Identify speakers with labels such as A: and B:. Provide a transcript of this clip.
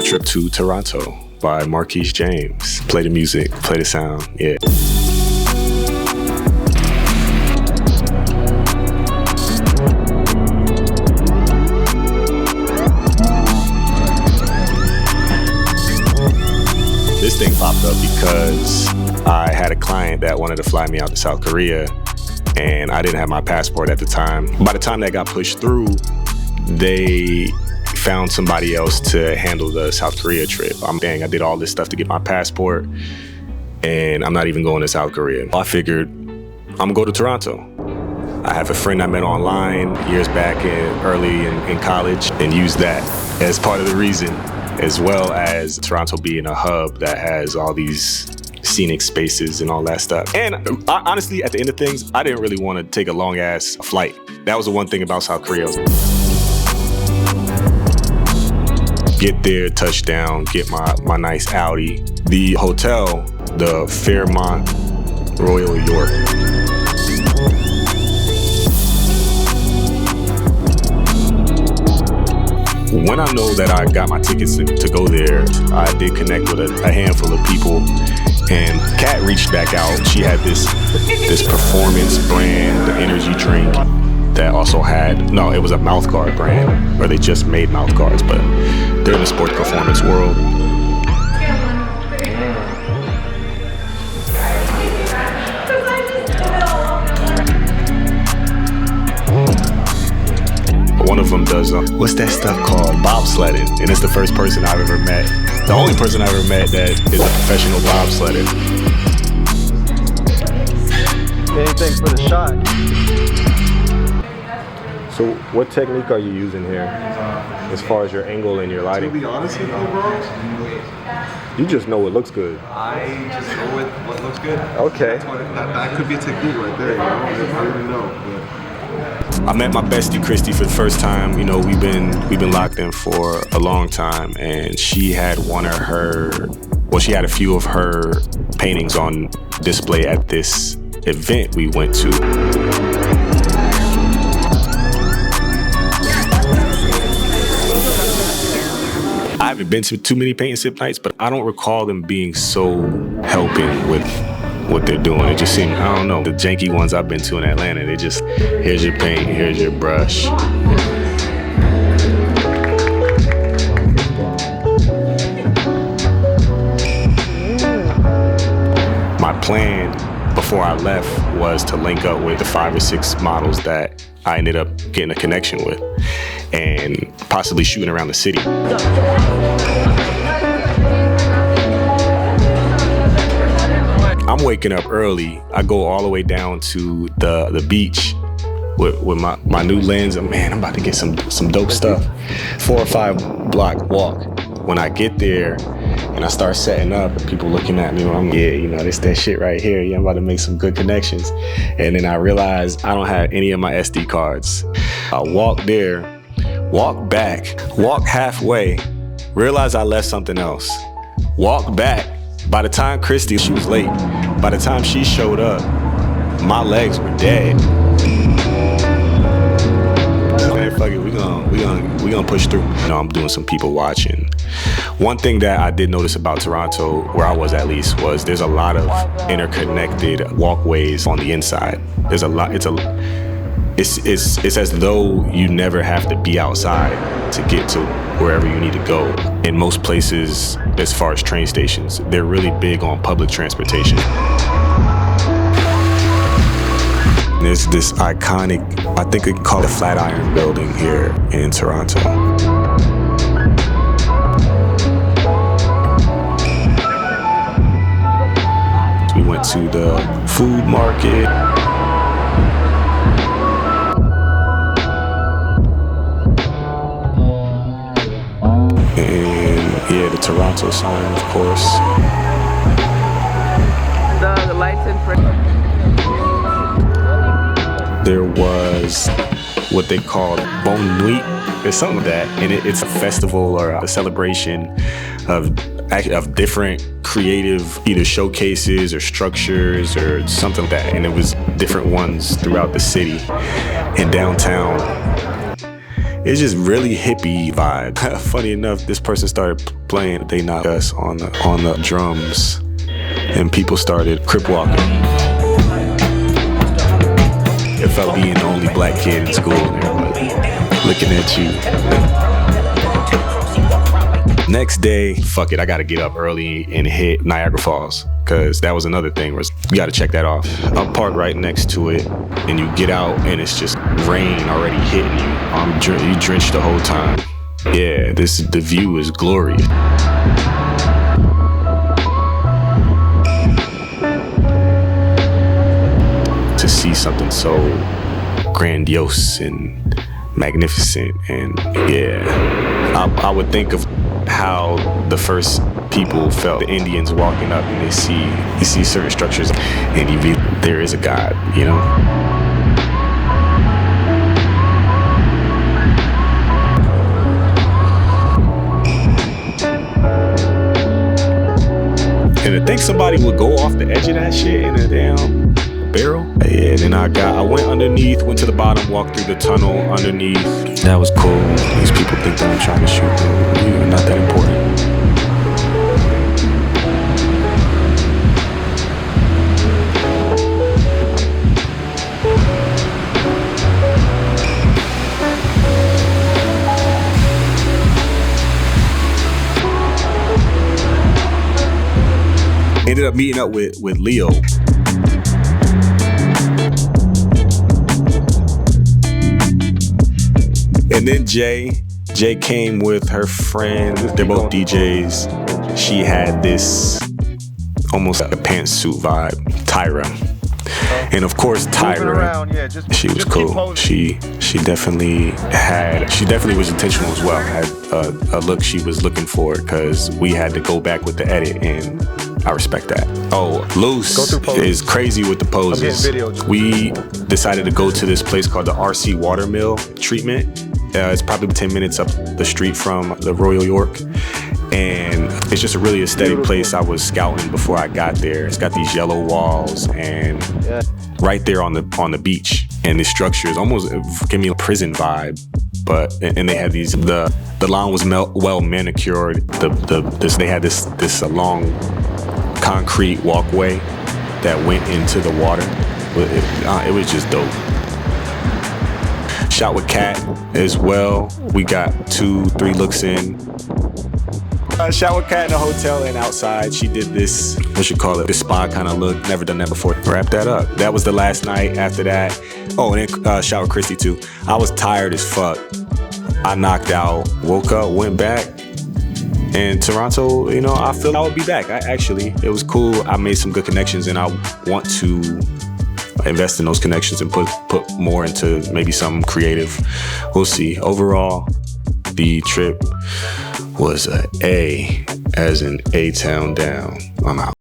A: Trip to Toronto by Marquise James. Play the music, play the sound, yeah. This thing popped up because I had a client that wanted to fly me out to South Korea, and I didn't have my passport at the time. By the time that got pushed through, they found somebody else to handle the South Korea trip. I did all this stuff to get my passport, and I'm not even going to South Korea. I figured I'm gonna go to Toronto. I have a friend I met online years back early in college, and used that as part of the reason, as well as Toronto being a hub that has all these scenic spaces and all that stuff. And honestly, at the end of things, I didn't really want to take a long ass flight. That was the one thing about South Korea. Get there, touchdown, get my nice Audi. The hotel, the Fairmont Royal York. When I know that I got my tickets to go there, I did connect with a handful of people, and Kat reached back out. She had this performance brand energy drink that also had, no, it was a mouth guard brand, or they just made mouth guards, but they're in the sports performance world. One of them does, what's that stuff called? Bobsledding. And it's the first person I've ever met. The only person I've ever met that is a professional bobsledder.
B: Anything for the shot.
A: So what technique are you using here as far as your angle and your lighting?
C: To be honest with you, bro,
A: you just know what looks good.
C: I just go with what looks good.
A: Okay.
C: That could be a technique right there, you know? I don't even know.
A: I met my bestie Christy for the first time. You know, we've been locked in for a long time, and she had she had a few of her paintings on display at this event we went to. I haven't been to too many paint and sip nights, but I don't recall them being so helping with what they're doing. It just seemed, I don't know, the janky ones I've been to in Atlanta, they just, here's your paint, here's your brush. My plan before I left was to link up with the 5 or 6 models that I ended up getting a connection with and possibly shooting around the city. I'm waking up early. I go all the way down to the beach with my new lens. And man, I'm about to get some dope stuff. 4 or 5 block walk. When I get there and I start setting up, and people looking at me, this that shit right here. Yeah, I'm about to make some good connections. And then I realize I don't have any of my SD cards. I walk there, walk back, walk halfway, realize I left something else. Walk back. By the time Christy, she was late. By the time she showed up, my legs were dead. Man, fuck it, we gonna push through. You know, I'm doing some people watching. One thing that I did notice about Toronto, where I was at least, was there's a lot of interconnected walkways on the inside. There's a lot. It's as though you never have to be outside to get to wherever you need to go. In most places, as far as train stations, they're really big on public transportation. There's this iconic, I think we call it the Flatiron Building here in Toronto. We went to the food market. The Toronto sign, of course.
D: The lights in front.
A: There was what they called Bonne Nuit. There's something like that, and it's a festival or a celebration of different creative either showcases or structures or something like that, and it was different ones throughout the city and downtown. it's just really hippie vibe. Funny enough, this person started playing They Not Us on the drums, and people started crip walking. It felt being the only black kid in school, and everybody looking at you. Next day, fuck it, I gotta get up early and hit Niagara Falls, because that was another thing was you gotta check that off. I'll park right next to it, and you get out and it's just rain already hitting you. You drenched the whole time. Yeah, the view is glorious. To see something so grandiose and magnificent, and yeah, I would think of how the first people felt, the Indians walking up, and you see certain structures, and there is a God, you know. And to think somebody would go off the edge of that shit in a damn barrel. Yeah, then I went underneath, went to the bottom, walked through the tunnel underneath. That was cool. These people think that I'm trying to shoot them. You're not that important. Ended up meeting up with Leo. And then Jay came with her friend. They're both DJs. She had this almost like a pantsuit vibe, Tyra. And of course, Tyra, she was cool. She definitely was intentional as well. Had a look she was looking for, because we had to go back with the edit, and I respect that. Oh, Luce is crazy with the poses. We decided to go to this place called the RC Watermill Treatment. It's probably 10 minutes up the street from the Royal York. And it's just a really aesthetic place. I was scouting before I got there. It's got these yellow walls, and right there on the beach. And the structure is almost give me a prison vibe. And they had these, the lawn was well manicured. They had this long concrete walkway that went into the water. It was just dope. Shot with Kat as well. We got 2-3 looks in. Shot with Kat in the hotel and outside. She did this, this spa kind of look. Never done that before. Wrap that up. That was the last night. After that, and then shot with Christy too. I was tired as fuck. I knocked out, woke up, went back. And Toronto, I feel I would be back. It was cool. I made some good connections, and I want to invest in those connections and put more into maybe some creative. We'll see. Overall, the trip was a as in A-Town down. I'm out.